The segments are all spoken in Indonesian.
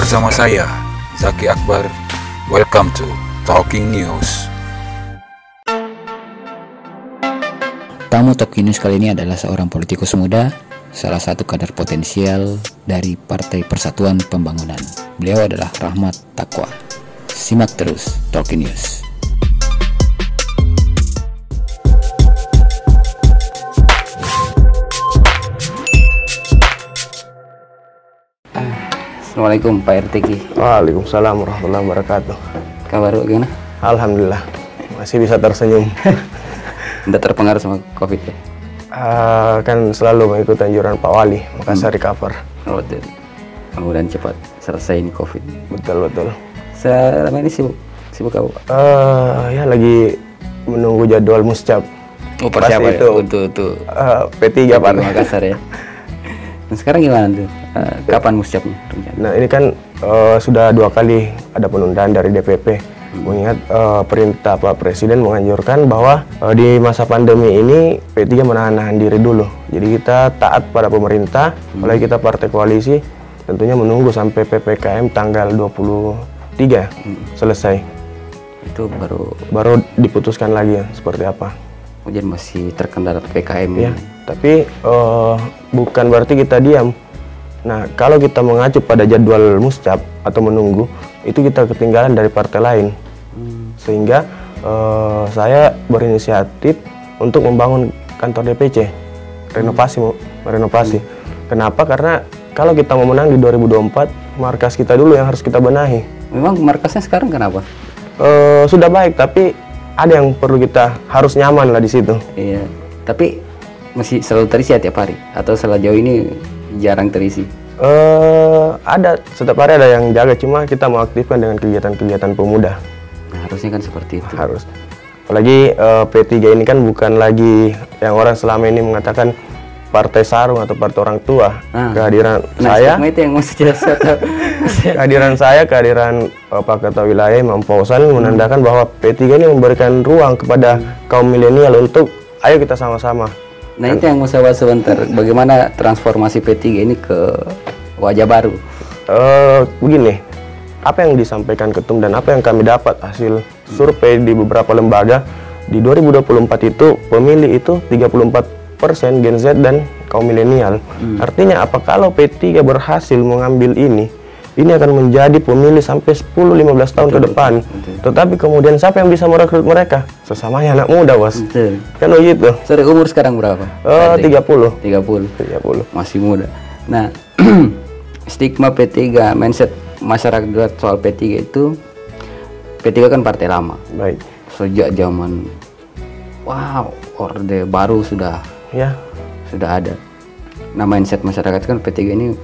bersama saya, Zaki Akbar. Welcome to Talking News. Tamu Talking News kali ini adalah seorang politikus muda, salah satu kader potensial dari Partai Persatuan Pembangunan. Beliau adalah Rahmat Taqwa. Simak terus Talking News. Assalamualaikum Pak RT. Waalaikumsalam warahmatullahi wabarakatuh. Kabar gimana? Alhamdulillah, masih bisa tersenyum. Tidak terpengaruh sama COVID ya? Kan selalu mengikuti anjuran Pak Wali, Makassar recover. Oh, betul. Mudah-mudahan cepat selesai ini COVID. Betul. Selama ini sibuk apa Pak? Ya lagi menunggu jadwal muscap. Oh, persiapan itu, ya? Untuk P3 Pak. Makassar ya? Nah, sekarang gimana tuh? Kapan muscapnya rencana? Nah ini kan sudah 2 kali ada penundaan dari DPP. Mengingat perintah Pak Presiden menganjurkan bahwa di masa pandemi ini P3 menahan diri dulu. Jadi kita taat pada pemerintah, apalagi kita partai koalisi, tentunya menunggu sampai PPKM tanggal 23 selesai. Itu baru diputuskan lagi ya, seperti apa. Jadi masih terkendala PPKM ya. Tapi bukan berarti kita diam. Nah, kalau kita mengacu pada jadwal muscap atau menunggu, itu kita ketinggalan dari partai lain. Sehingga saya berinisiatif untuk membangun kantor DPC, renovasi. Kenapa? Karena kalau kita mau menang di 2024, markas kita dulu yang harus kita benahi. Memang markasnya sekarang kenapa? Sudah baik, tapi ada yang perlu kita harus nyaman lah di situ. Iya, tapi masih selalu terisi tiap hari? Atau sejauh ini jarang terisi? Ada, setiap hari ada yang jaga, cuma kita mau aktifkan dengan kegiatan-kegiatan pemuda. Nah, harusnya kan seperti itu. Harus. Apalagi P3 ini kan bukan lagi yang orang selama ini mengatakan partai sarung atau partai orang tua. Kehadiran saya, itu yang mesti jelas. kehadiran Pak Ketua Wilayah Imam Fauzan menandakan bahwa P3 ini memberikan ruang kepada kaum milenial untuk ayo kita sama-sama. Nah, itu yang mau saya bahas sebentar. Bagaimana transformasi P3 ini ke wajah baru? Begini, apa yang disampaikan Ketum dan apa yang kami dapat hasil survei di beberapa lembaga, di 2024 itu pemilih itu 34% Gen Z dan kaum milenial. Artinya apa? Kalau P3 berhasil mengambil ini akan menjadi pemilih sampai 10-15 tahun ke depan. Tetapi kemudian siapa yang bisa merekrut mereka? Sesamanya anak muda, Bos. Kan begitu. Sorry, umur sekarang berapa? 30. Masih muda. Nah, stigma P3, mindset masyarakat soal P3 itu, P3 kan partai lama. Baik. Sejak zaman Orde Baru sudah ada. Nah, mindset masyarakat kan P3 ini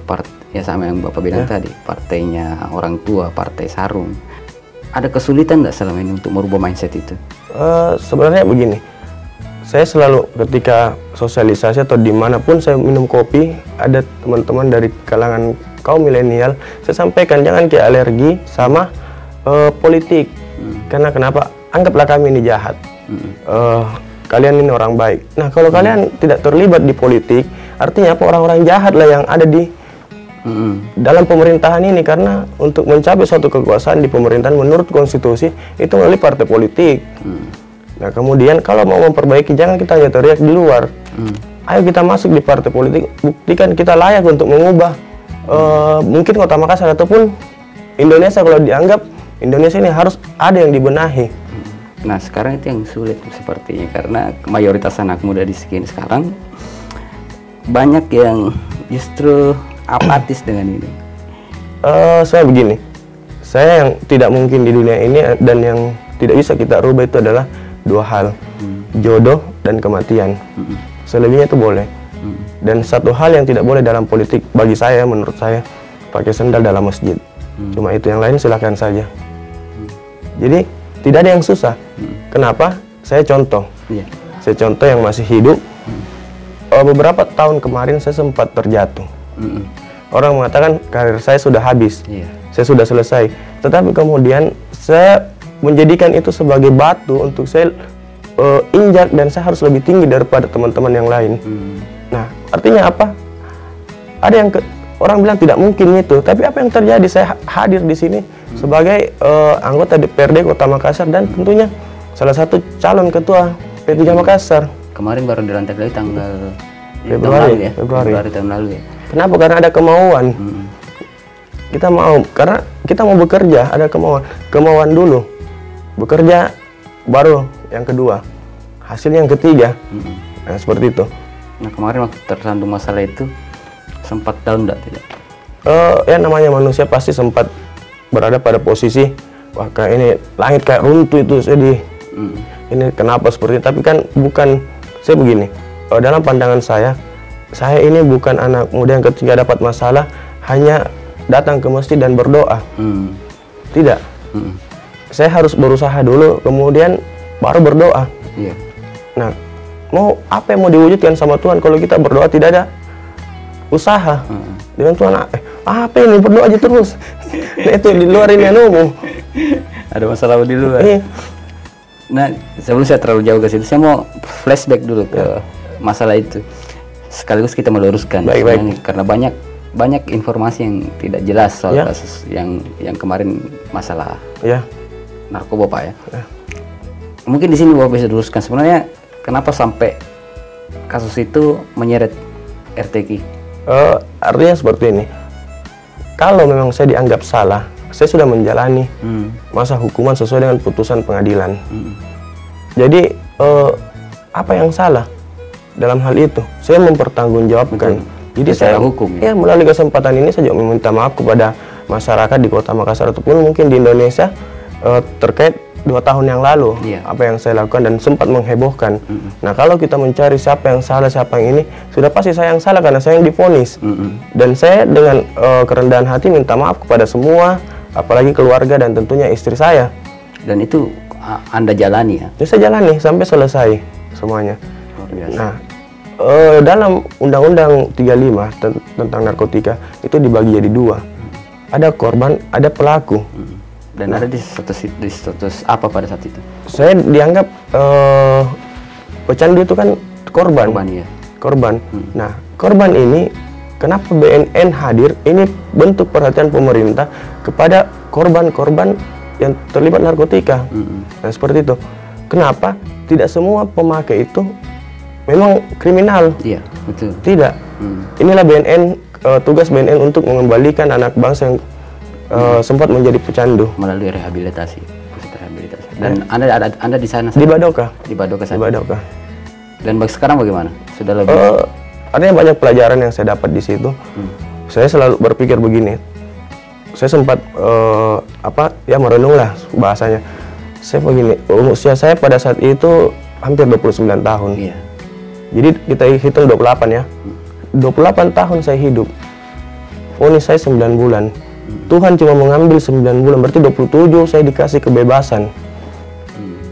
ya sama yang Bapak bilang tadi, partainya orang tua, partai sarung. Ada kesulitan nggak selama ini untuk merubah mindset itu? Sebenarnya begini, saya selalu ketika sosialisasi atau dimanapun saya minum kopi, ada teman-teman dari kalangan kaum milenial, saya sampaikan jangan kayak alergi sama politik. Karena kenapa? Anggaplah kami ini jahat. Kalian ini orang baik. Nah, kalau kalian tidak terlibat di politik, artinya apa? Orang-orang jahat lah yang ada di dalam pemerintahan ini, karena untuk mencapai suatu kekuasaan di pemerintahan menurut konstitusi itu melalui partai politik. Nah, kemudian kalau mau memperbaiki jangan kita hanya teriak di luar. Ayo kita masuk di partai politik, buktikan kita layak untuk mengubah mungkin Kota Makassar ataupun Indonesia. Kalau dianggap Indonesia ini harus ada yang dibenahi. Nah, sekarang itu yang sulit sepertinya, karena mayoritas anak muda di sini sekarang banyak yang justru apatis dengan ini. Saya begini, saya yang tidak mungkin di dunia ini dan yang tidak bisa kita rubah itu adalah 2 hal, jodoh dan kematian. Selebihnya itu boleh. Dan satu hal yang tidak boleh dalam politik bagi saya, menurut saya, pakai sendal dalam masjid. Cuma itu, yang lain silakan saja. Jadi tidak ada yang susah. Kenapa? Saya contoh. Saya contoh yang masih hidup. Beberapa tahun kemarin saya sempat terjatuh. Orang mengatakan karir saya sudah habis, saya sudah selesai. Tetapi kemudian saya menjadikan itu sebagai batu untuk saya injak, dan saya harus lebih tinggi daripada teman-teman yang lain. Nah, artinya apa? Ada yang orang bilang tidak mungkin itu, tapi apa yang terjadi? Saya hadir di sini sebagai anggota DPRD Kota Makassar dan tentunya salah satu calon ketua P3 Makassar. Kemarin baru dilantik lagi tanggal Februari tahun lalu ya. Kenapa? Karena ada kemauan. Kita mau, karena kita mau bekerja, ada kemauan dulu. Bekerja baru yang kedua, hasilnya yang ketiga. Nah, seperti itu. Nah, kemarin waktu tersandung masalah itu sempat down tidak? Ya namanya manusia pasti sempat berada pada posisi wah kayak ini langit kayak runtuh itu sedih. Ini kenapa seperti itu? Tapi kan bukan, saya begini, dalam pandangan saya ini bukan anak muda yang ketika dapat masalah hanya datang ke masjid dan berdoa. Tidak. Saya harus berusaha dulu, kemudian baru berdoa. Nah, mau apa yang mau diwujudkan sama Tuhan kalau kita berdoa tidak ada usaha dengan Tuhan? Apa ini berdoa aja terus? Nah, itu di luar ini umum. Ada masalah di luar. Nah, sebelum saya terlalu jauh ke situ, saya mau flashback dulu ke masalah itu. Sekaligus kita meluruskan. Baik. Karena banyak informasi yang tidak jelas soal kasus yang kemarin masalah narkoba, Pak ya. Mungkin di sini Bapak bisa luruskan sebenarnya kenapa sampai kasus itu menyeret RTQ? Artinya seperti ini. Kalau memang saya dianggap salah, saya sudah menjalani masa hukuman sesuai dengan putusan pengadilan. Jadi apa yang salah dalam hal itu? Saya mempertanggungjawabkan. Jadi saya hukum melalui kesempatan ini saya juga meminta maaf kepada masyarakat di Kota Makassar ataupun mungkin di Indonesia terkait 2 tahun yang lalu apa yang saya lakukan dan sempat menghebohkan. Nah, kalau kita mencari siapa yang salah, siapa yang ini, sudah pasti saya yang salah karena saya yang divonis. Dan saya dengan kerendahan hati minta maaf kepada semua, apalagi keluarga dan tentunya istri saya. Dan itu Anda jalani ya? Saya jalani sampai selesai semuanya. Luar biasa. Nah, dalam Undang-Undang 35 tentang narkotika itu dibagi jadi 2. Ada korban, ada pelaku. Dan ada di status apa pada saat itu? Saya dianggap pecandu itu kan korban. Korban. Nah, korban ini kenapa BNN hadir? Ini bentuk perhatian pemerintah kepada korban-korban yang terlibat narkotika. Nah, seperti itu. Kenapa? Tidak semua pemakai itu memang kriminal. Iya, betul. Tidak. Inilah BNN, tugas BNN untuk mengembalikan anak bangsa yang sempat menjadi pecandu melalui rehabilitasi, pusat rehabilitasi. Dan Anda di sana? Di Badoka. Di Badoka sana. Di Badoka. Dan sekarang bagaimana? Sudah lebih? Artinya banyak pelajaran yang saya dapat di situ. Saya selalu berpikir begini. Saya sempat merenung lah bahasanya. Saya begini, usia saya pada saat itu hampir 29 tahun. Iya. Jadi kita hitung 28 ya. 28 tahun saya hidup. Vonis saya 9 bulan. Tuhan cuma mengambil 9 bulan, berarti 27 saya dikasih kebebasan.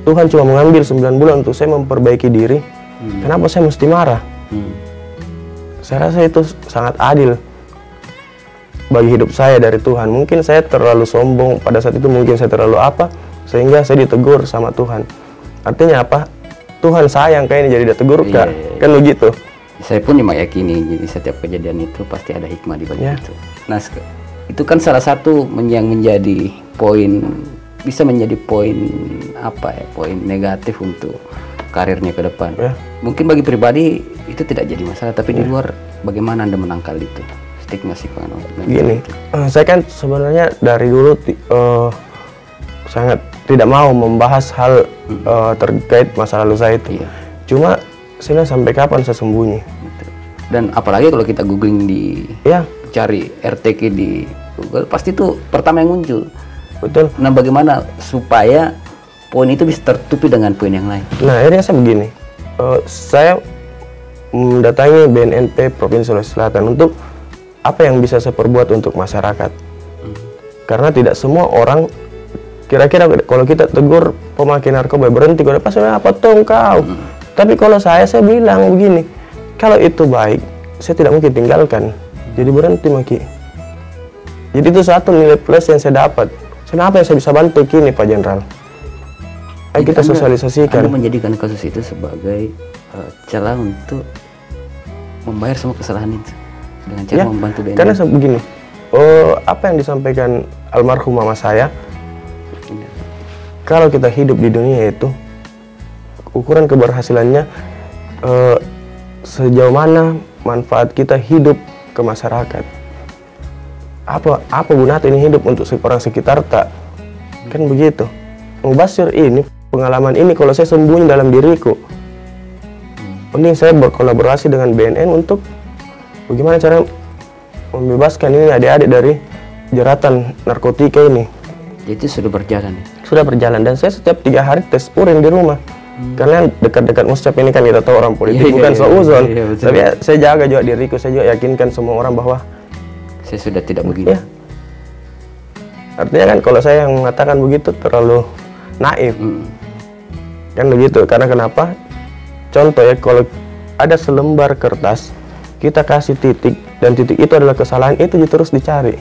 Tuhan cuma mengambil 9 bulan untuk saya memperbaiki diri. Kenapa saya mesti marah? Saya rasa itu sangat adil bagi hidup saya dari Tuhan. Mungkin saya terlalu sombong pada saat itu, mungkin saya terlalu apa, sehingga saya ditegur sama Tuhan. Artinya apa? Tuhan sayang kayaknya jadi ditegur, kan begitu. Saya pun meyakini, jadi setiap kejadian itu pasti ada hikmah di balik itu. Nah, itu kan salah satu yang menjadi poin, bisa menjadi poin poin negatif untuk karirnya ke depan. Mungkin bagi pribadi itu tidak jadi masalah, tapi di luar bagaimana Anda menangkal itu stigma gini? Saya kan sebenarnya dari dulu sangat tidak mau membahas hal terkait masa lalu saya itu. Cuma saya sampai kapan saya sembunyi. Dan apalagi kalau kita googling cari RTQ di Google, pasti itu pertama yang muncul. Betul. Nah, bagaimana supaya poin itu bisa tertutupi dengan poin yang lain? Nah, akhirnya saya begini. Saya mendatangi BNNP Provinsi Sulawesi Selatan untuk apa yang bisa saya perbuat untuk masyarakat. Karena tidak semua orang, kira-kira kalau kita tegur pemakai narkoba berhenti, kalau pas apa tuh kau? Tapi kalau saya bilang begini, kalau itu baik, saya tidak mungkin tinggalkan. Jadi berhenti Maki. Jadi itu satu nilai plus yang saya dapat. Kenapa yang saya bisa bantu kini Pak Jenderal? Ayo kita sosialisasikan. Anda menjadikan kasus itu sebagai celah untuk membayar semua kesalahan itu. Dengan cara membantu BNN. Karena begini, apa yang disampaikan almarhum mama saya, kalau kita hidup di dunia itu, ukuran keberhasilannya sejauh mana manfaat kita hidup ke masyarakat. Apa guna ini hidup untuk orang sekitar tak? Kan begitu. Mubasir ini, pengalaman ini kalau saya sembunyi dalam diriku, mending saya berkolaborasi dengan BNN untuk bagaimana cara membebaskan ini adik-adik dari jeratan narkotika ini. Jadi sudah berjalan ya? Sudah berjalan, dan saya setiap 3 hari tes urin di rumah. Karena dekat-dekat Muscap ini kan kita tahu orang politik bukan seuzon. Tapi saya jaga juga diriku, saya juga yakinkan semua orang bahwa saya sudah tidak begini. Ya. Artinya kan kalau saya yang mengatakan begitu terlalu naif. Kan begitu, karena kenapa? Contoh ya, kalau ada selembar kertas, kita kasih titik, dan titik itu adalah kesalahan, itu terus dicari.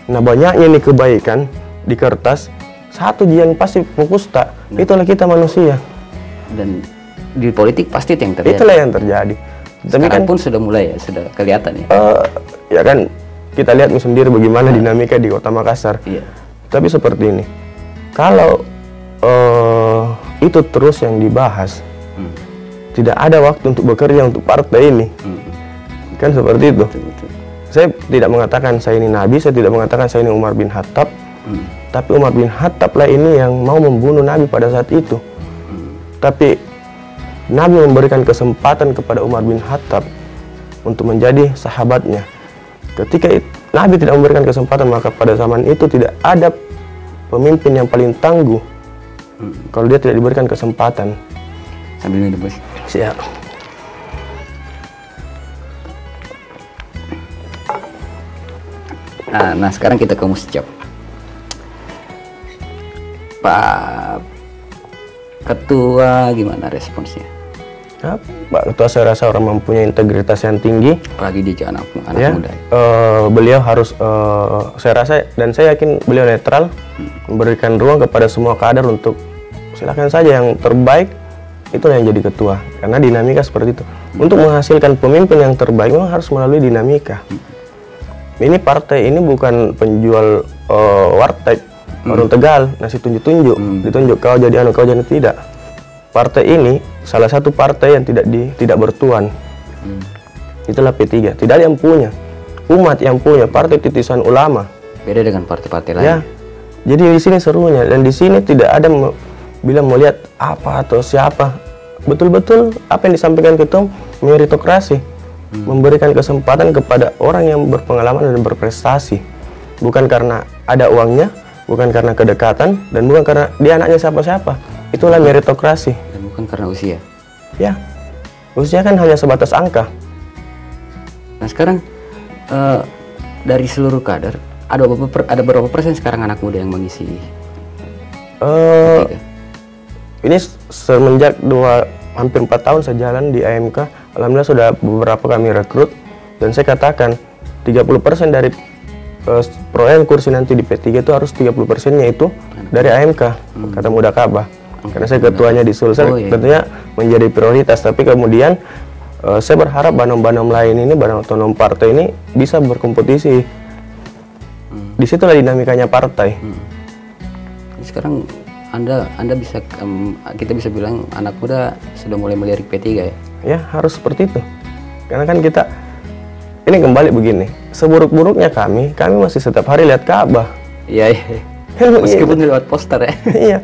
Nah, banyaknya nih kebaikan di kertas, satu yang pasti fokus tak, itulah kita manusia. Dan di politik pasti itu yang terjadi. Itulah yang terjadi. Tapi kan pun sudah mulai ya, sudah kelihatan ya. Ya kan, kita lihat sendiri bagaimana dinamika di Kota Makassar. Iya. Tapi seperti ini, kalau itu terus yang dibahas, tidak ada waktu untuk bekerja untuk partai ini. Kan seperti itu. Betul. Saya tidak mengatakan saya ini Nabi, saya tidak mengatakan saya ini Umar bin Khattab. Tapi Umar bin Khattab lah ini yang mau membunuh Nabi pada saat itu. Tapi Nabi memberikan kesempatan kepada Umar bin Khattab untuk menjadi sahabatnya. Ketika Nabi tidak memberikan kesempatan, maka pada zaman itu tidak ada pemimpin yang paling tangguh kalau dia tidak diberikan kesempatan. Sambil minum, Bos. Siap. Nah, sekarang kita ke Muscap. Pak Ketua, gimana responsnya? Pak Ketua saya rasa orang mempunyai integritas yang tinggi. Apalagi dia anak Ya, muda. beliau harus, saya rasa dan saya yakin beliau netral, memberikan ruang kepada semua kader untuk silakan saja yang terbaik, itulah yang jadi ketua. Karena dinamika seperti itu. Untuk menghasilkan pemimpin yang terbaik memang harus melalui dinamika. Ini partai ini bukan penjual warteg warung Tegal, nasi tunjuk-tunjuk, ditunjuk kau jadi anu, kau jadi tidak. Partai ini salah satu partai yang tidak bertuan. Itulah P3. Tidak ada yang punya. Umat yang punya, partai titisan ulama. Beda dengan partai-partai lain. Ya. Jadi di sini serunya, dan di sini tidak ada bilang melihat apa atau siapa. Betul-betul apa yang disampaikan ketua meritokrasi. Memberikan kesempatan kepada orang yang berpengalaman dan berprestasi. Bukan karena ada uangnya, bukan karena kedekatan, dan bukan karena dia anaknya siapa-siapa. Itulah meritokrasi. Dan bukan karena usia. Ya, usia kan hanya sebatas angka. Nah, sekarang dari seluruh kader ada berapa persen sekarang anak muda yang mengisi? Ini semenjak hampir 4 tahun saya jalan di AMK, alhamdulillah sudah beberapa kami rekrut, dan saya katakan 30% dari perolehan kursi nanti di P3 itu harus 30%-nya itu dari AMK, kata Muda Kabah. Karena saya ketuanya di Sulsel, tentunya menjadi prioritas. Tapi kemudian saya berharap banom-banom lain ini, banom otonom partai ini bisa berkompetisi. Disitulah dinamikanya partai. Sekarang Anda bisa, kita bisa bilang anak muda sudah mulai melirik P3 ya? Ya, harus seperti itu. Karena kan kita, ini kembali begini, seburuk-buruknya kami masih setiap hari lihat Ka'bah. Iya. Meskipun lewat poster ya. Iya.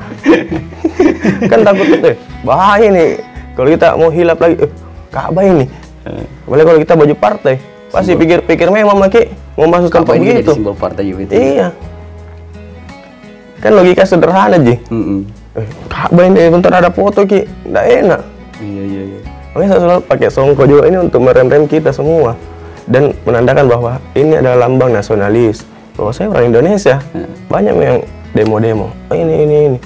Kan takut itu, bahaya nih. Kalau kita mau hilap lagi, Ka'bah ini. Boleh kalau kita baju partai, pasti pikir-pikir memang Maki mau masuk tempat begitu. Simbol partai juga itu. Iya. Kan logika sederhana Ji. Ka'bah ini bentar ada foto Ki, nggak enak. Iya. Makanya saya selalu pakai songko juga ini untuk merem-rem kita semua dan menandakan bahwa ini adalah lambang nasionalis. Bahwa saya orang Indonesia. Banyak yang demo-demo. Ini.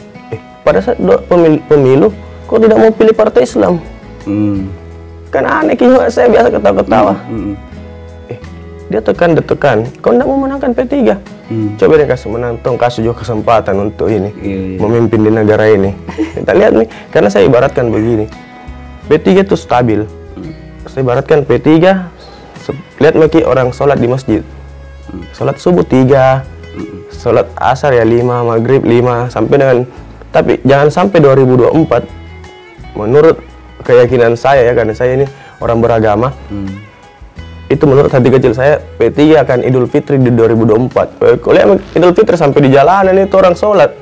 Pada saat pemilu, kok tidak mau pilih partai Islam? Kan aneh juga, saya biasa ketawa-ketawa. Dia tekan, kau tidak mau menangkan P3. Coba dia kasih menang, kasih juga kesempatan untuk ini memimpin di negara ini. Kita lihat nih, karena saya ibaratkan begini, P3 itu stabil. Saya ibaratkan P3 Lihat maki orang sholat di masjid, sholat subuh 3, sholat asar ya 5, maghrib 5, sampai dengan, tapi jangan sampai 2024, menurut keyakinan saya ya, karena saya ini orang beragama, itu menurut hati kecil saya, P3 akan Idul Fitri di 2024. Kalau lihat Idul Fitri sampai di jalanan itu orang sholat,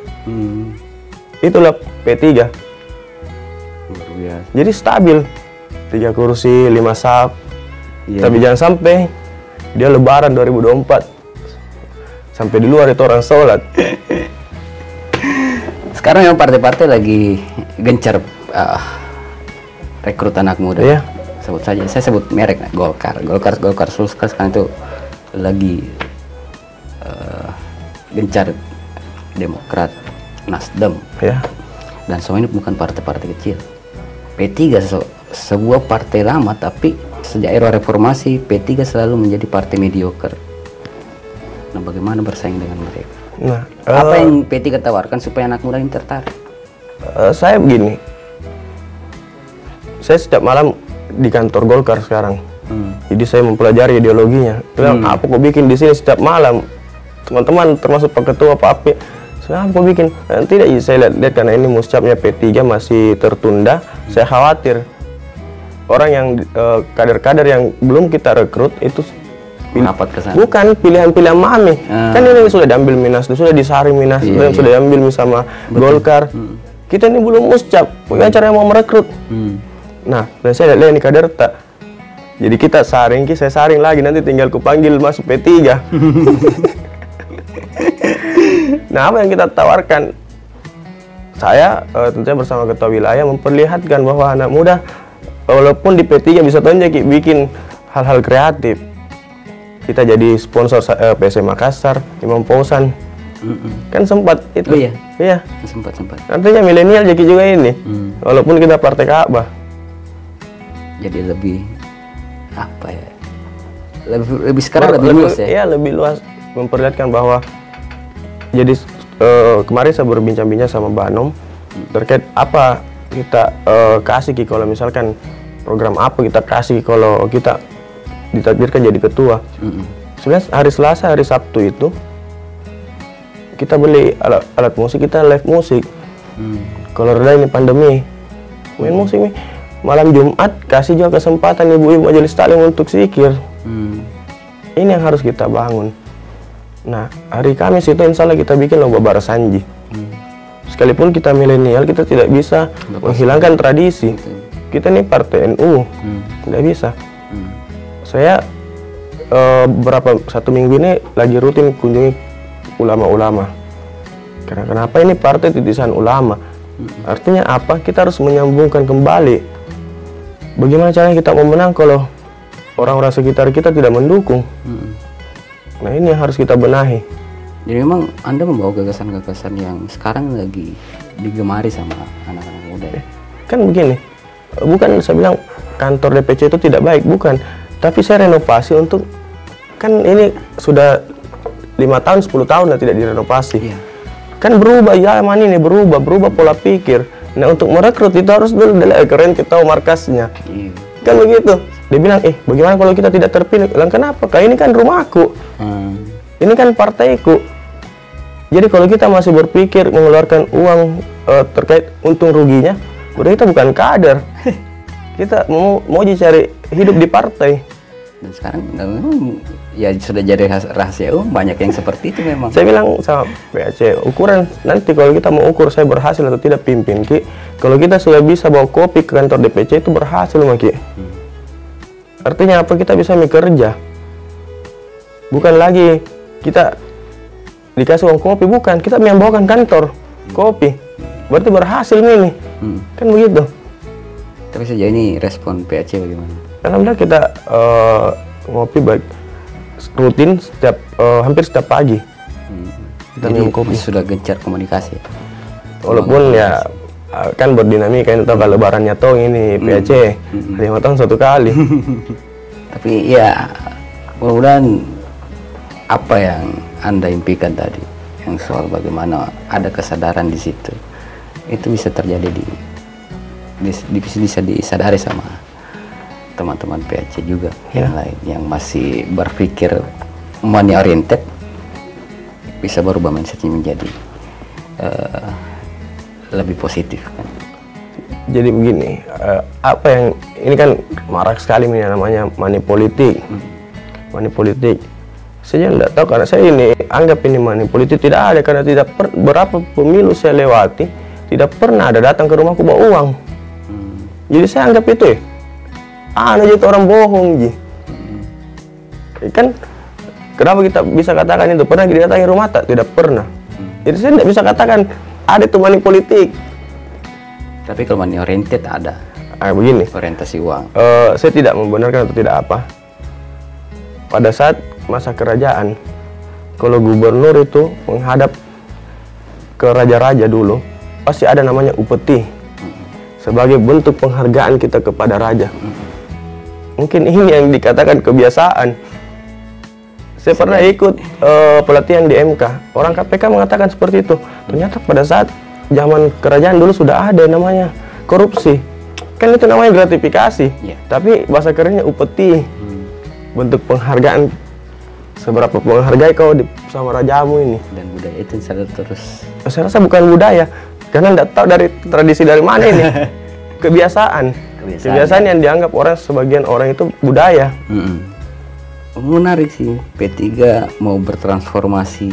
itulah P3. Luar biasa. Jadi stabil, 3 kursi, 5 saf. Tapi jangan sampai dia lebaran 2024 sampai di luar itu orang sholat. Sekarang yang partai-partai lagi gencar rekrut anak muda. Iya. Sebut saja, saya sebut merek, Golkar sekarang itu lagi gencar Demokrat, Nasdem. Ya. Dan semua ini bukan partai-partai kecil. P3 sebuah partai lama, tapi sejak era reformasi P3 selalu menjadi partai mediocre. Nah, bagaimana bersaing dengan mereka? Nah, Apa yang P3 tawarkan supaya anak muda ini tertarik? saya begini, saya setiap malam di kantor Golkar sekarang, jadi saya mempelajari ideologinya. Apa kok bikin di sini setiap malam, teman-teman termasuk Pak Ketua, Pak Api, saya apa bikin? Tidak, saya lihat karena ini muscapnya P3 masih tertunda, saya khawatir orang yang kader-kader yang belum kita rekrut itu Rapat ke sana. bukan pilihan-pilihan mami. Kan ini sudah diambil Minas, sudah disaring Minas, sudah diambil sama Golkar. Kita ini belum muscap, bagaimana caranya mau merekrut? Nah, dan saya lihat ini kader tak. Jadi kita saring, saya saring lagi, nanti tinggal kupanggil masuk P3. Nah, apa yang kita tawarkan? Saya tentunya bersama Ketua Wilayah memperlihatkan bahwa anak muda walaupun di P3 bisa tonjok bikin hal-hal kreatif. Kita jadi sponsor PSM Makassar, Imam Fausan. Kan sempat itu. Oh iya. Iya. Sempat. Nantinya milenial jadi juga ini. Walaupun kita partai Ka'bah. Jadi lebih apa ya? Lebih sekarang lebih luas ya. Iya, lebih luas, memperlihatkan bahwa jadi kemarin saya berbincang-bincang sama Mbak Anom terkait apa kita kasih kalau misalkan program apa kita kasih kalau kita ditakdirkan jadi ketua. Sebenarnya hari Selasa, hari Sabtu itu kita beli alat musik, kita live musik. Kalau reda ini pandemi, main musik nih. Malam Jumat kasih juga kesempatan ibu-ibu majelis taklim untuk zikir. Ini yang harus kita bangun. Nah, hari Kamis itu insya Allah kita bikin lomba barasanji. Sekalipun kita milenial, kita tidak bisa menghilangkan tradisi. Kita ini partai NU, tidak bisa. Saya satu minggu ini lagi rutin kunjungi ulama-ulama. Karena kenapa ini partai titisan ulama? Artinya apa? Kita harus menyambungkan kembali. Bagaimana caranya kita mau menang kalau orang-orang sekitar kita tidak mendukung? Nah, ini yang harus kita benahi. Jadi memang Anda membawa gagasan-gagasan yang sekarang lagi digemari sama anak-anak muda ya? Kan begini, bukan saya bilang kantor DPC itu tidak baik, bukan. Tapi saya renovasi untuk, kan ini sudah 5 tahun, 10 tahun dan tidak direnovasi. Kan berubah, zaman ini berubah pola pikir. Nah, untuk merekrut itu harus dulu keren kita tahu markasnya. Kan begitu. Dia bilang, bagaimana kalau kita tidak terpilih? Bilang, kenapa? Kayak ini kan rumahku. Ini kan partaiku. Jadi kalau kita masih berpikir mengeluarkan uang terkait untung ruginya, udah kita bukan kader. Kita mau cari hidup di partai. Dan sekarang memang ya sudah jadi rahasia banyak yang seperti itu memang. Saya bilang sama PAC, ukuran nanti kalau kita mau ukur saya berhasil atau tidak pimpin Ki, kalau kita sudah bisa bawa kopi ke kantor DPC itu berhasil Ki. Artinya apa? Kita bisa bekerja. Bukan lagi kita dikasih uang kopi, bukan, kita membawakan kantor kopi. Berarti berhasil nih. Kan begitu. Tapi sejauh ini respon PAC bagaimana? Alhamdulillah kita ngopi baik rutin hampir setiap pagi. Kita Jadi minum kopi. sudah gencar komunikasi. Walaupun ya kan berdinamika, ini tahu kalau lebarannya toh ini PAC 5 tahun 1 kali. Tapi ya mudah-mudahan apa yang Anda impikan tadi, yang soal bagaimana ada kesadaran di situ, itu bisa terjadi bisa disadari sama teman-teman PAC juga yang lain yang masih berpikir money oriented bisa berubah mindsetnya menjadi lebih positif kan. Jadi begini, apa yang ini kan marak sekali ini namanya money politik. Money politik. Saya tidak tahu karena saya ini anggap ini money politik tidak ada karena tidak berapa pemilu saya lewati tidak pernah ada datang ke rumahku bawa uang. Jadi saya anggap itu aja itu orang bohong ji. Kan kenapa kita bisa katakan itu pernah didatangi rumah tak? Tidak pernah. Jadi saya tidak bisa katakan ada itu money politik. Tapi kalau money oriented ada. Begini. Orientasi uang. Saya tidak membenarkan atau tidak apa. Pada saat masa kerajaan, kalau gubernur itu menghadap ke raja-raja dulu, pasti ada namanya upeti sebagai bentuk penghargaan kita kepada raja. Mungkin ini yang dikatakan kebiasaan. Saya pernah ikut pelatihan di MK. Orang KPK mengatakan seperti itu. Ternyata pada saat zaman kerajaan dulu sudah ada namanya korupsi. Kan itu namanya gratifikasi. Tapi bahasa kerennya upeti. Bentuk penghargaan. Seberapa menghargai kau sama rajamu ini. Dan budaya itu selalu terus. Saya rasa bukan budaya. Karena tidak tahu dari tradisi dari mana ini. Kebiasaan yang dianggap sebagian orang itu budaya. Menarik sih, P3 mau bertransformasi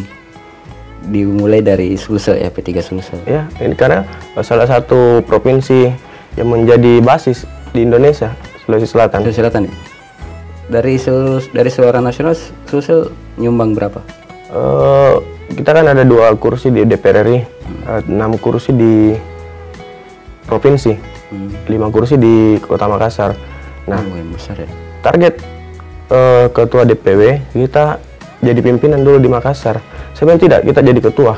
dimulai dari Sulsel ya, P3 Sulsel. Ya, ini karena salah satu provinsi yang menjadi basis di Indonesia, Sulawesi Selatan. Sulawesi Selatan ya. Dari suara nasional Sulsel nyumbang berapa? Kita kan ada 2 kursi di DPR RI, 6 kursi di provinsi, 5 kursi di Kota Makassar. Nah, besar ya. Target ketua DPW kita jadi pimpinan dulu di Makassar. Saya bilang tidak, kita jadi ketua.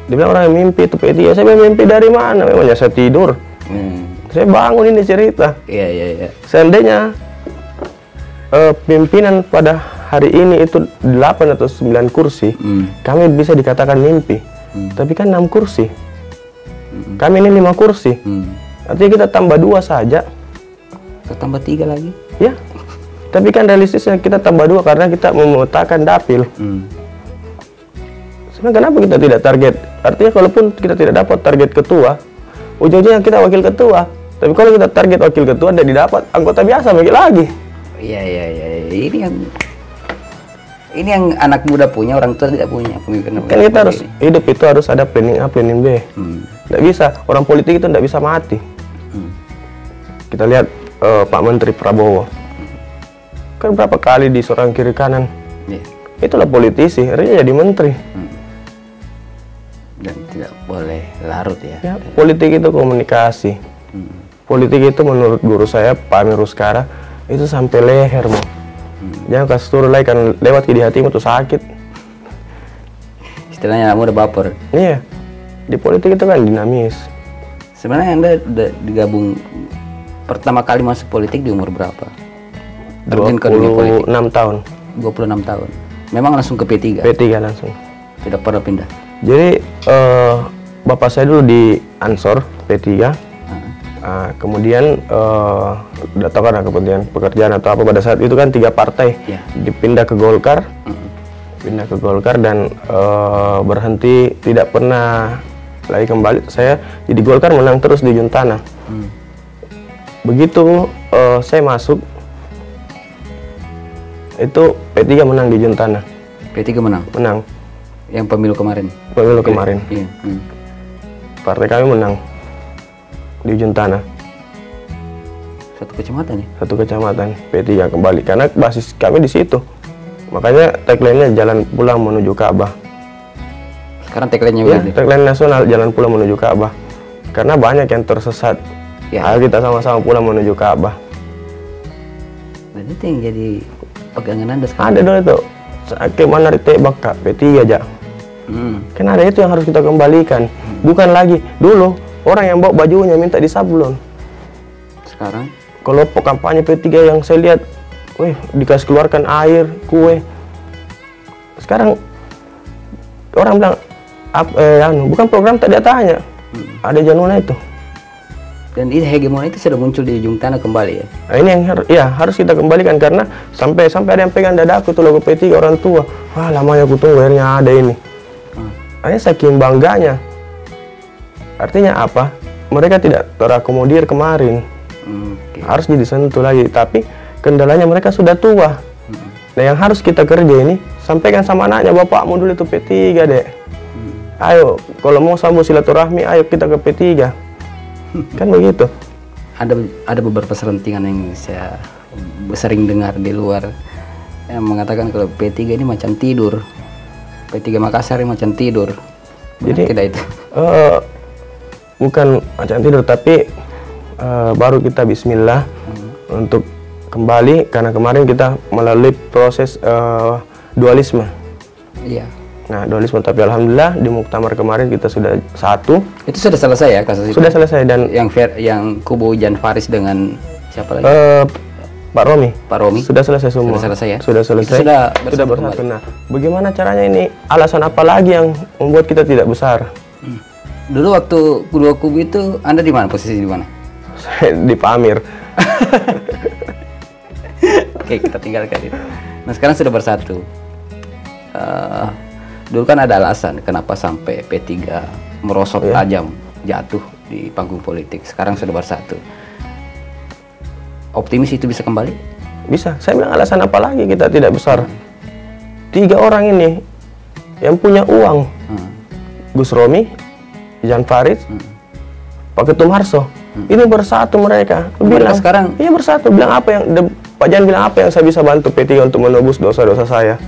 Dia bilang orang yang mimpi itu P3. Saya bilang mimpi dari mana? Memangnya saya tidur. Saya bangun ini cerita. Iya. Seandainya pimpinan pada hari ini itu 8 atau 9 kursi, kami bisa dikatakan mimpi. Tapi kan 6 kursi. Kami ini 5 kursi. Artinya kita tambah 2 saja. Kita tambah 3 lagi? Ya. Tapi kan realistisnya kita tambah 2 karena kita memetakan dapil. Sebenarnya kenapa kita tidak target? Artinya kalaupun kita tidak dapat target ketua, ujung-ujungnya kita wakil ketua. Tapi kalau kita target wakil ketua dan didapat anggota biasa bagi lagi. Iya. Ini yang anak muda punya, orang tua tidak punya. Kan kita harus hidup itu harus ada planning A, planning B. Tidak bisa, orang politik itu tidak bisa mati. Kita lihat Pak Menteri Prabowo. Kan berapa kali diserang kiri kanan. Itulah politisi, akhirnya jadi menteri. Dan tidak boleh larut ya. Politik itu komunikasi. Politik itu menurut guru saya, Pak Amir Ruskara, itu sampai leher mau. Jangan kasih turun lagi kan lewat di hatimu tuh sakit. Istilahnya kamu udah baper. Iya. Di politik itu kan dinamis. Sebenarnya Anda udah digabung pertama kali masuk politik di umur berapa? 26 tahun. 26 tahun. Memang langsung ke P3? P3 langsung. Tidak pernah pindah? Jadi bapak saya dulu di Ansor P3. Kemudian tidak tahu karena kepentingan pekerjaan atau apa pada saat itu kan 3 partai dipindah ke Golkar, pindah ke Golkar dan berhenti tidak pernah lagi kembali. Saya jadi Golkar menang terus di Juntana. Begitu saya masuk itu P3 menang di Juntana. P3 menang? Menang. Yang pemilu kemarin? Pemilu kemarin. Iya. Partai kami menang di Juntana. Satu kecamatan ya? Satu kecamatan, P3 kembali. Karena basis kami di situ. Makanya tagline-nya jalan pulang menuju Ka'bah. Sekarang tagline-nya ya, tagline nasional jalan pulang menuju Ka'bah. Karena banyak yang tersesat. Ayo kita sama-sama pulang menuju Ka'bah. Dan itu yang jadi pegangan Anda sekarang? Ada dong itu. Kemana ditebak Kak, P3 aja. Kan ada itu yang harus kita kembalikan. Bukan lagi dulu orang yang bawa bajunya minta disablon. Sekarang? Kalau kampanye P3 yang saya lihat, dikasih keluarkan air, kue. Sekarang orang bilang, bukan program tak dia tanya. Ada Januna itu. Dan ini hegemoni itu sudah muncul di ujung tanah kembali ya. Nah, ini yang harus kita kembalikan, karena sampai ada yang pegang dadaku tuh logo P3 orang tua. Wah, lamanya aku tunggu akhirnya ada ini. Hanya saking bangganya. Artinya apa? Mereka tidak terakomodir kemarin. Harus disentuh lagi, tapi kendalanya mereka sudah tua. Nah, yang harus kita kerja ini, sampaikan sama anaknya, bapakmu dulu itu P3 dek. Ayo, kalau mau sambung silaturahmi, ayo kita ke P3. Kan begitu. Ada beberapa selentingan yang saya sering dengar di luar yang mengatakan kalau P3 ini macam tidur. P3 Makassar ini macam tidur. Jadi tidak itu. Bukan macam tidur, tapi baru kita bismillah untuk kembali, karena kemarin kita melalui proses dualisme. Iya. Nah, dualisme, tapi alhamdulillah di muktamar kemarin kita sudah satu. Itu sudah selesai ya kasus itu? Sudah selesai. Dan yang kubu Jan Faris dengan siapa lagi? Pak Romi. Pak Romi. Sudah selesai semua. Sudah selesai ya? Sudah selesai. Itu sudah bersatu. Nah, bagaimana caranya ini? Alasan apa lagi yang membuat kita tidak besar? Dulu waktu kedua kubu itu Anda di mana? Posisi di mana? Di Pamir. Oke, kita tinggalkan itu. Nah, sekarang sudah bersatu. Dulu kan ada alasan kenapa sampai P3 merosot tajam, jatuh di panggung politik. Sekarang sudah bersatu. Optimis itu bisa kembali? Bisa. Saya bilang alasan apa lagi kita tidak besar? 3 orang ini yang punya uang. Gus Romi, Jan Farid, Pak Ketum Harso. Ini bersatu mereka. Bilang sekarang? Iya bersatu. Bilang apa yang Pak Jan bilang, apa yang saya bisa bantu P3 untuk menebus dosa-dosa saya?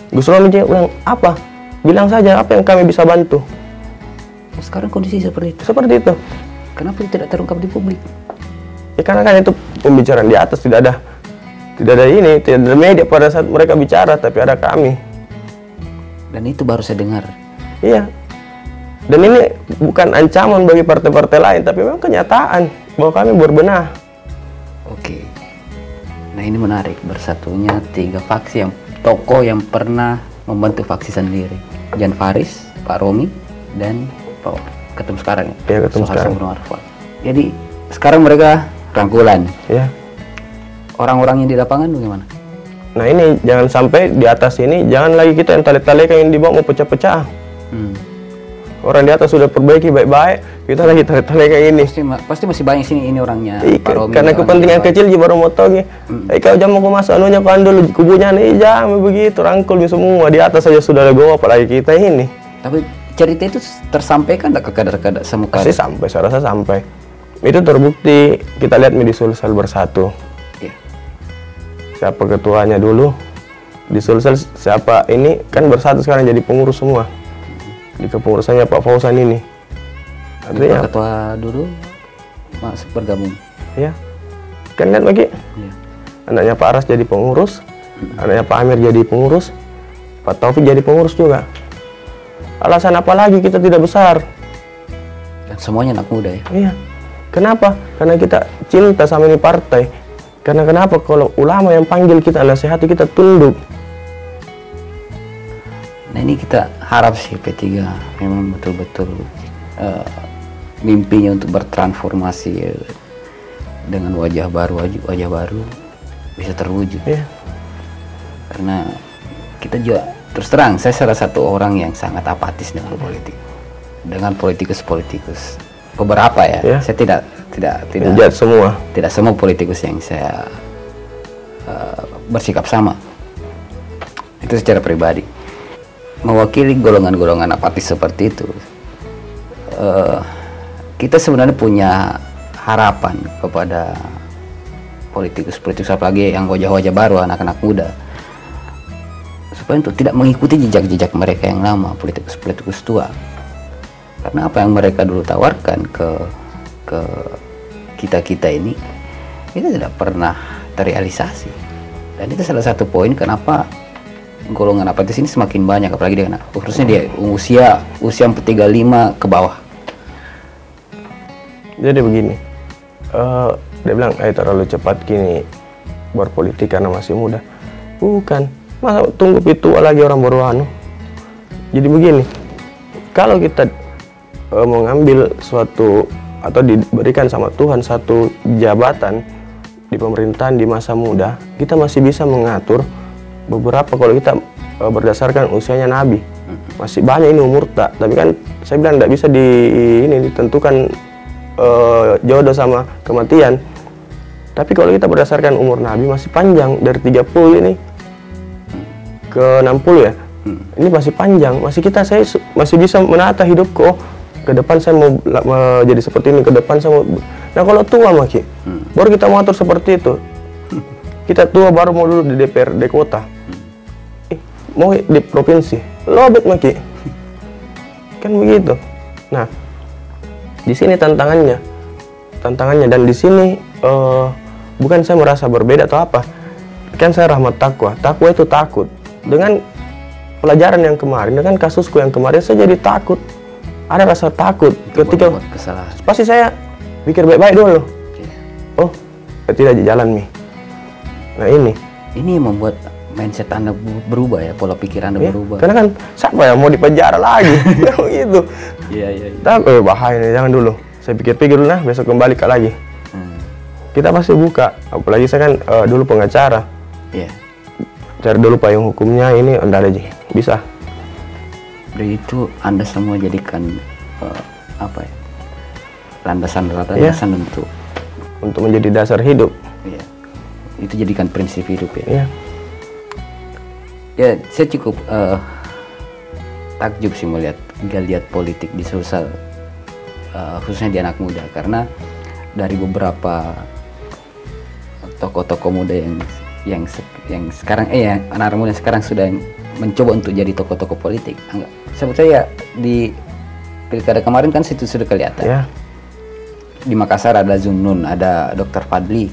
Gus Romi bilang apa? Bilang saja apa yang kami bisa bantu. Sekarang kondisi seperti itu. Seperti itu. Kenapa tidak terungkap di publik? Ya karena kan itu pembicaraan di atas, tidak ada ini, tidak ada media pada saat mereka bicara, tapi ada kami. Dan itu baru saya dengar. Iya. Dan ini bukan ancaman bagi partai-partai lain, tapi memang kenyataan bahwa kami berbenah. Oke. Nah, ini menarik, bersatunya 3 faksi yang tokoh yang pernah membentuk faksi sendiri. Jan Faris, Pak Romi, dan Pak Ketum sekarang ya. Ketum sekarang. Jadi sekarang mereka rangkulan. Ya. Orang-orangnya di lapangan bagaimana? Nah, ini jangan sampai di atas ini, jangan lagi kita yang tali-tali yang dibawa mau pecah-pecah. Orang di atas sudah perbaiki baik-baik, kita lagi tali-tali kayak ini. Pasti masih banyak sini ini orangnya. Pak Romi, karena kepentingan kecil baru mau tahu. Kau jangan mau masuk anunya kau dulu kubunya nih, jangan begitu, rangkul semua di atas saja sudah legowo, apalagi kita ini. Tapi cerita itu tersampaikan tak ke kader-kader semua? Pasti sampai, saya rasa sampai. Itu terbukti, kita lihat di Sulsel bersatu. Siapa ketuanya dulu di Sulsel, siapa ini kan bersatu sekarang jadi pengurus semua. Di kepengurusannya Pak Fauzan ini. Artinya ketua dulu masuk bergabung. Ya. Kan lihat lagi. Ya. Anaknya Pak Aras jadi pengurus, anaknya Pak Amir jadi pengurus, Pak Taufik jadi pengurus juga. Alasan apa lagi kita tidak besar? Dan semuanya anak muda ya. Iya. Kenapa? Karena kita cinta sama ini partai. Karena kenapa? Kalau ulama yang panggil kita, nasihati kita tunduk. Nah, ini kita harap sih P3 memang betul-betul mimpinya untuk bertransformasi dengan wajah baru bisa terwujud. Yeah. Karena kita juga terus terang, saya salah satu orang yang sangat apatis dengan politik, dengan politikus. Beberapa ya, saya tidak semua. Tidak semua politikus yang saya bersikap sama. Itu secara pribadi. Mewakili golongan-golongan apatis seperti itu, kita sebenarnya punya harapan kepada politikus apalagi yang wajah-wajah baru, anak-anak muda, supaya untuk tidak mengikuti jejak-jejak mereka yang lama, politikus tua. Karena apa yang mereka dulu tawarkan ke kita ini, itu tidak pernah terrealisasi. Dan itu salah satu poin kenapa golongan apatis ini semakin banyak, apalagi dengan khususnya dia usia 35 ke bawah. Jadi begini, dia bilang terlalu cepat gini berpolitik karena masih muda. Bukan, masa tunggu tua lagi orang baru anu. Jadi begini, kalau kita mengambil suatu atau diberikan sama Tuhan satu jabatan di pemerintahan di masa muda, kita masih bisa mengatur beberapa. Kalau kita berdasarkan usianya Nabi, masih banyak ini umur tak, tapi kan saya bilang tidak bisa ditentukan jodoh sama kematian. Tapi kalau kita berdasarkan umur Nabi masih panjang, dari 30 ini ke 60 ya. Ini masih panjang, saya masih bisa menata hidupku. Oh, ke depan saya mau jadi seperti ini, ke depan saya mau. Nah kalau tua Maki, baru kita mau atur seperti itu. Kita tua baru mau dulu di DPRD kota, mau di provinsi, lobet Maki. Kan begitu. Nah, di sini tantangannya dan di sini bukan saya merasa berbeda atau apa. Kan saya rahmat takwa itu takut. Dengan pelajaran yang kemarin, dengan kasusku yang kemarin, saya jadi takut. Ada rasa takut ketika kesalahan. Pasti saya pikir baik-baik dulu. Oh, tidak jalan nih. Nah ini yang membuat mindset Anda berubah ya, pola pikir Anda berubah. Karena kan siapa yang mau dipenjara lagi, gitu. Iya. Tapi bahaya nih, jangan dulu. Saya pikir-pikir dulu, nah besok kembali lagi. Kita pasti buka, apalagi saya kan dulu pengacara. Iya. Cari dulu payung hukumnya, ini enggak ada bisa. Dari itu Anda semua jadikan apa ya? Landasan untuk menjadi dasar hidup. Iya. Itu jadikan prinsip hidup ya. Iya. Ya, saya cukup takjub sih melihat politik di sosial, khususnya di anak muda, karena dari beberapa tokoh-tokoh muda yang sekarang anak muda sekarang sudah mencoba untuk jadi tokoh-tokoh politik. Sebetulnya di pilkada kemarin kan situ sudah kelihatan. Ya. Di Makassar ada Zunnun, ada Dr. Fadli.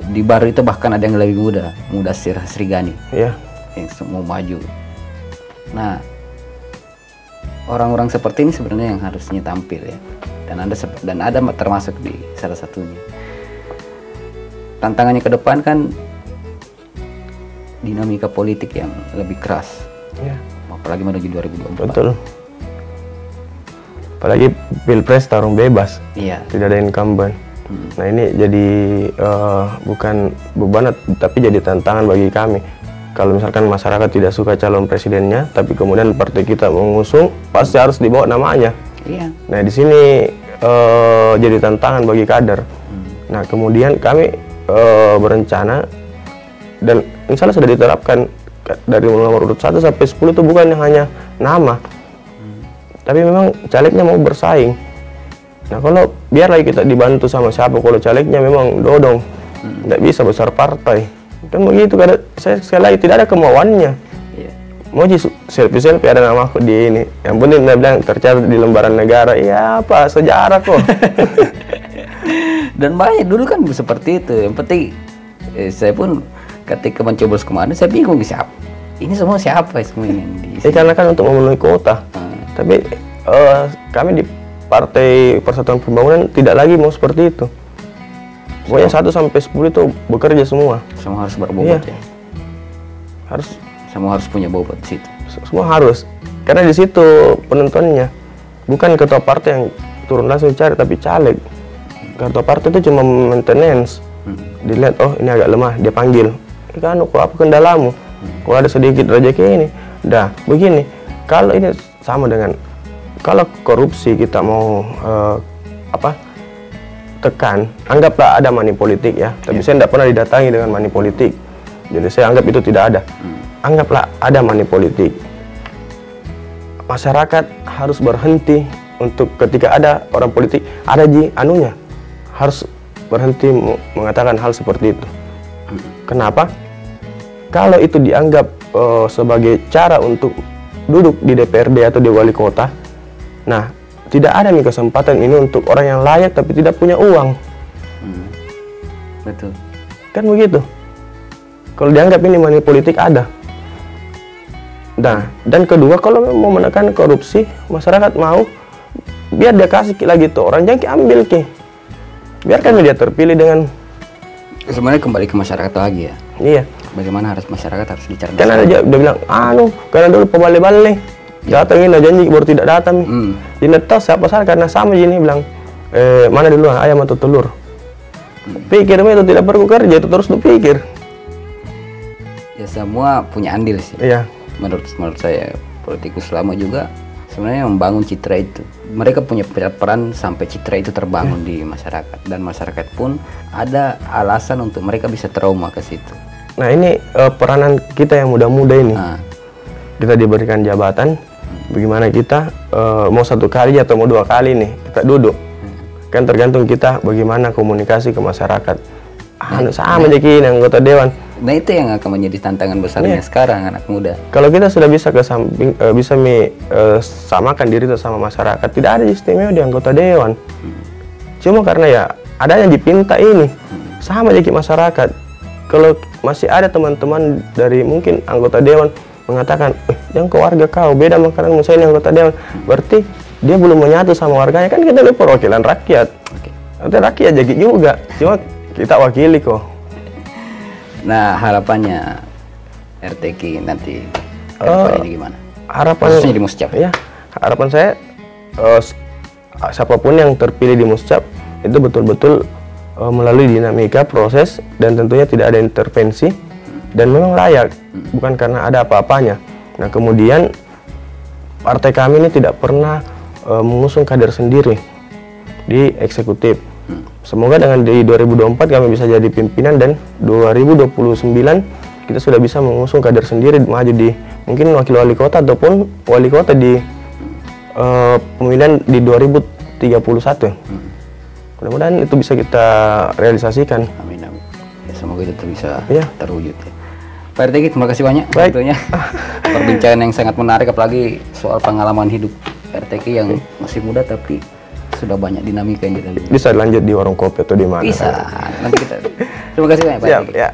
Di Baru itu bahkan ada yang lebih muda, Mudasir Hasrigani. Ya. Yang mau maju. Nah, orang-orang seperti ini sebenarnya yang harusnya tampil ya. Dan ada termasuk di salah satunya. Tantangannya ke depan kan dinamika politik yang lebih keras. Ya. Apalagi menuju 2024. Betul. Apalagi pilpres tarung bebas. Iya. Tidak ada incumbent. Nah ini jadi bukan beban tapi jadi tantangan bagi kami. Kalau misalkan masyarakat tidak suka calon presidennya, tapi kemudian partai kita mengusung, pasti harus dibawa namanya. Iya. Nah di sini jadi tantangan bagi kader. Nah kemudian kami berencana, dan insya Allah sudah diterapkan dari nomor urut 1 sampai 10 itu bukan hanya nama, tapi memang calegnya mau bersaing. Nah kalau biar lagi kita dibantu sama siapa, kalau calegnya memang dodong, tidak bisa besar partai, kan begitu. Karena saya sekali lagi tidak ada kemauannya. Mau selfie ada nama aku di ini, yang penting dia bilang tercatat di lembaran negara. Ya apa sejarah kok. Dan banyak dulu kan seperti itu. Yang penting saya pun ketika mencoba kemana, saya bingung siapa. Ini semua siapa semua ini? Karena kan untuk memenuhi kuota. Tapi kami di Partai Persatuan Pembangunan tidak lagi mau seperti itu. Pokoknya 1 sampai 10 itu bekerja semua. Semua harus berbobot ya. Semua harus punya bobot di situ. Semua harus. Karena di situ penentuannya bukan ketua partai yang turun langsung cari, tapi caleg. Ketua partai itu cuma maintenance. Dilihat, oh ini agak lemah, dia panggil. Kan apa kendalamu? Kalau ada sedikit rezeki ini, dah begini. Kalau ini sama dengan kalau korupsi kita mau tekan, anggaplah ada money politik ya. Tapi saya tidak pernah didatangi dengan money politik, jadi saya anggap itu tidak ada. Anggaplah ada money politik. Masyarakat harus berhenti untuk ketika ada orang politik, ada anunya, harus berhenti mengatakan hal seperti itu. Kenapa? Kalau itu dianggap sebagai cara untuk duduk di DPRD atau di wali kota, nah tidak ada nih kesempatan ini untuk orang yang layak tapi tidak punya uang. Betul. Kan begitu. Kalau dianggap ini money politik ada. Nah, dan kedua, kalau mau menekan korupsi, masyarakat mau, biar dia kasih lagi tuh orang, jangan ambil ki. Biarkan dia terpilih dengan. Sebenarnya kembali ke masyarakat lagi ya. Iya. Bagaimana masyarakat harus dicerdas. Karena dia bilang, karena dulu pebale-bale, Datang ini janji baru tidak datang. Ini tahu siapa salah karena sama ini bilang mana duluan ayam atau telur. Pikirnya itu tidak perlu kerja, itu terus pikir. Ya semua punya andil sih. Iya. Menurut saya politikus lama juga sebenarnya membangun citra itu. Mereka punya peran sampai citra itu terbangun di masyarakat, dan masyarakat pun ada alasan untuk mereka bisa trauma ke situ. Nah ini peranan kita yang muda-muda ini. Kita diberikan jabatan, bagaimana kita mau 1 kali atau mau 2 kali nih kita duduk. Kan tergantung kita bagaimana komunikasi ke masyarakat. Sama aja gini anggota dewan. Nah itu yang akan menjadi tantangan besarnya sekarang anak muda. Kalau kita sudah bisa ke samping, bisa samakan diri sama masyarakat, tidak ada istimewa di anggota dewan. Cuma karena ya adanya dipinta ini, sama aja masyarakat. Kalau masih ada teman-teman dari mungkin anggota dewan mengatakan, yang ke warga kau beda makanan saya ini anggota dewan, berarti dia belum menyatu sama warganya. Kan kita ini perwakilan rakyat. Nanti rakyat jadi juga, cuma kita wakili kok. Nah harapannya RTQ nanti ini gimana? Harapannya khususnya di Muscap. Ya, harapan saya siapapun yang terpilih di Muscap itu betul-betul melalui dinamika proses dan tentunya tidak ada intervensi dan memang layak, bukan karena ada apa-apanya. Nah kemudian partai kami ini tidak pernah mengusung kader sendiri di eksekutif. Semoga dengan di 2024 kami bisa jadi pimpinan dan 2029 kita sudah bisa mengusung kader sendiri maju di mungkin wakil wali kota ataupun wali kota di pemilihan di 2031. Mudah-mudahan itu bisa kita realisasikan. Amin, amin. Ya, semoga itu bisa terwujud ya. Pak RTQ, terima kasih banyak tentunya. Perbincangan yang sangat menarik, apalagi soal pengalaman hidup RTQ yang masih muda tapi sudah banyak dinamika yang dilalui. Bisa lanjut di warung kopi atau di mana? Bisa. Nanti kita. Terima kasih banyak Pak RTQ. Ya.